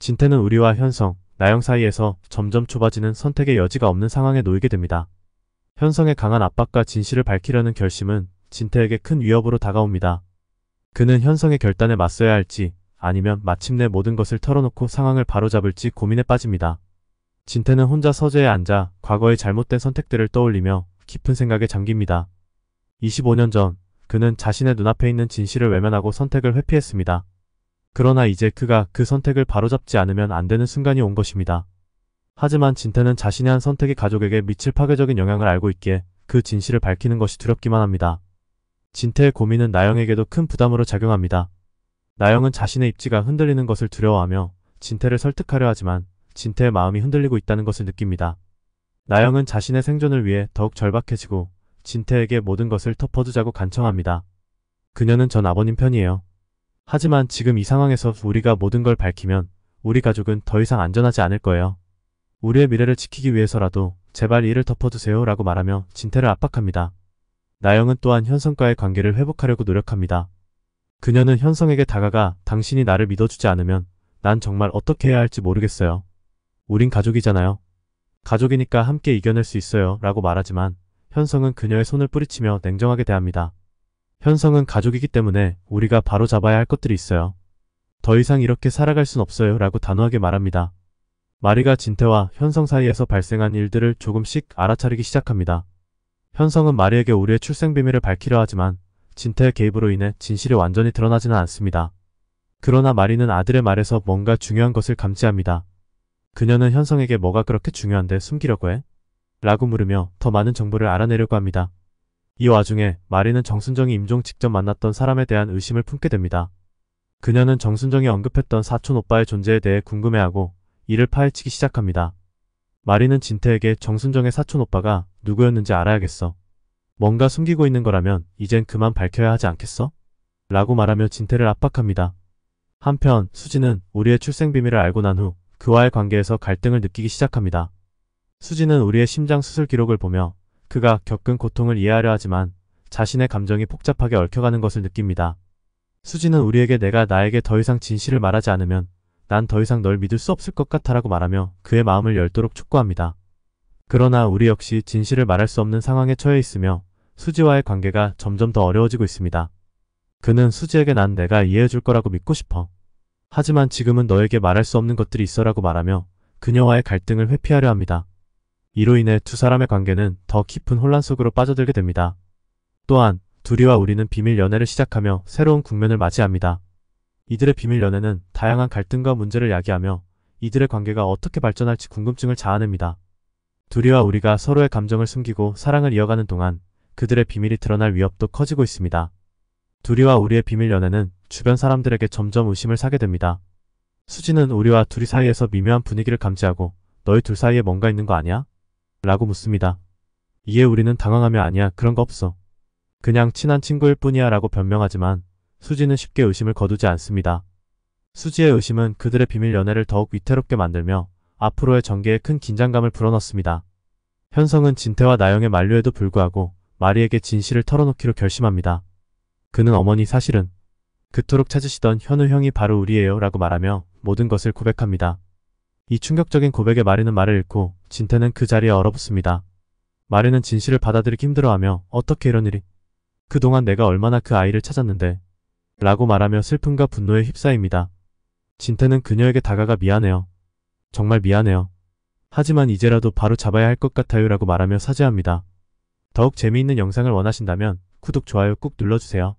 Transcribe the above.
진태는 우리와 현성, 나영 사이에서 점점 좁아지는 선택의 여지가 없는 상황에 놓이게 됩니다. 현성의 강한 압박과 진실을 밝히려는 결심은 진태에게 큰 위협으로 다가옵니다. 그는 현성의 결단에 맞서야 할지 아니면 마침내 모든 것을 털어놓고 상황을 바로잡을지 고민에 빠집니다. 진태는 혼자 서재에 앉아 과거의 잘못된 선택들을 떠올리며 깊은 생각에 잠깁니다. 25년 전 그는 자신의 눈앞에 있는 진실을 외면하고 선택을 회피했습니다. 그러나 이제 그가 그 선택을 바로잡지 않으면 안 되는 순간이 온 것입니다. 하지만 진태는 자신의 한 선택이 가족에게 미칠 파괴적인 영향을 알고 있기에 그 진실을 밝히는 것이 두렵기만 합니다. 진태의 고민은 나영에게도 큰 부담으로 작용합니다. 나영은 자신의 입지가 흔들리는 것을 두려워하며 진태를 설득하려 하지만 진태의 마음이 흔들리고 있다는 것을 느낍니다. 나영은 자신의 생존을 위해 더욱 절박해지고 진태에게 모든 것을 덮어두자고 간청합니다. 그녀는 전 아버님 편이에요. 하지만 지금 이 상황에서 우리가 모든 걸 밝히면 우리 가족은 더 이상 안전하지 않을 거예요. 우리의 미래를 지키기 위해서라도 제발 이를 덮어두세요 라고 말하며 진태를 압박합니다. 나영은 또한 현성과의 관계를 회복하려고 노력합니다. 그녀는 현성에게 다가가 당신이 나를 믿어주지 않으면 난 정말 어떻게 해야 할지 모르겠어요. 우린 가족이잖아요. 가족이니까 함께 이겨낼 수 있어요 라고 말하지만 현성은 그녀의 손을 뿌리치며 냉정하게 대합니다. 현성은 가족이기 때문에 우리가 바로 잡아야 할 것들이 있어요. 더 이상 이렇게 살아갈 순 없어요 라고 단호하게 말합니다. 마리가 진태와 현성 사이에서 발생한 일들을 조금씩 알아차리기 시작합니다. 현성은 마리에게 우리의 출생 비밀을 밝히려 하지만 진태의 개입으로 인해 진실이 완전히 드러나지는 않습니다. 그러나 마리는 아들의 말에서 뭔가 중요한 것을 감지합니다. 그녀는 현성에게 뭐가 그렇게 중요한데 숨기려고 해? 라고 물으며 더 많은 정보를 알아내려고 합니다. 이 와중에 마리는 정순정이 임종 직접 만났던 사람에 대한 의심을 품게 됩니다. 그녀는 정순정이 언급했던 사촌 오빠의 존재에 대해 궁금해하고 이를 파헤치기 시작합니다. 마리는 진태에게 정순정의 사촌 오빠가 누구였는지 알아야겠어. 뭔가 숨기고 있는 거라면 이젠 그만 밝혀야 하지 않겠어? 라고 말하며 진태를 압박합니다. 한편 수지는 우리의 출생 비밀을 알고 난 후 그와의 관계에서 갈등을 느끼기 시작합니다. 수지는 우리의 심장 수술 기록을 보며 그가 겪은 고통을 이해하려 하지만 자신의 감정이 복잡하게 얽혀가는 것을 느낍니다. 수지는 우리에게 내가 나에게 더 이상 진실을 말하지 않으면 난 더 이상 널 믿을 수 없을 것 같아라고 말하며 그의 마음을 열도록 촉구합니다. 그러나 우리 역시 진실을 말할 수 없는 상황에 처해 있으며 수지와의 관계가 점점 더 어려워지고 있습니다. 그는 수지에게 난 내가 이해해줄 거라고 믿고 싶어. 하지만 지금은 너에게 말할 수 없는 것들이 있어라고 말하며 그녀와의 갈등을 회피하려 합니다. 이로 인해 두 사람의 관계는 더 깊은 혼란 속으로 빠져들게 됩니다. 또한 둘이와 우리는 비밀 연애를 시작하며 새로운 국면을 맞이합니다. 이들의 비밀 연애는 다양한 갈등과 문제를 야기하며 이들의 관계가 어떻게 발전할지 궁금증을 자아냅니다. 둘이와 우리가 서로의 감정을 숨기고 사랑을 이어가는 동안 그들의 비밀이 드러날 위협도 커지고 있습니다. 둘이와 우리의 비밀 연애는 주변 사람들에게 점점 의심을 사게 됩니다. 수지는 우리와 둘이 사이에서 미묘한 분위기를 감지하고 너희 둘 사이에 뭔가 있는 거 아니야? 라고 묻습니다. 이에 우리는 당황하며 아니야, 그런 거 없어. 그냥 친한 친구일 뿐이야 라고 변명하지만 수지는 쉽게 의심을 거두지 않습니다. 수지의 의심은 그들의 비밀 연애를 더욱 위태롭게 만들며 앞으로의 전개에 큰 긴장감을 불어넣습니다. 현성은 진태와 나영의 만류에도 불구하고 마리에게 진실을 털어놓기로 결심합니다. 그는 어머니 사실은 그토록 찾으시던 현우 형이 바로 우리예요 라고 말하며 모든 것을 고백합니다. 이 충격적인 고백에 마리는 말을 잃고 진태는 그 자리에 얼어붙습니다. 마리는 진실을 받아들이기 힘들어하며 어떻게 이런 일이? 그동안 내가 얼마나 그 아이를 찾았는데 라고 말하며 슬픔과 분노에 휩싸입니다. 진태는 그녀에게 다가가 미안해요. 정말 미안해요. 하지만 이제라도 바로 잡아야 할 것 같아요 라고 말하며 사죄합니다. 더욱 재미있는 영상을 원하신다면 구독, 좋아요 꾹 눌러주세요.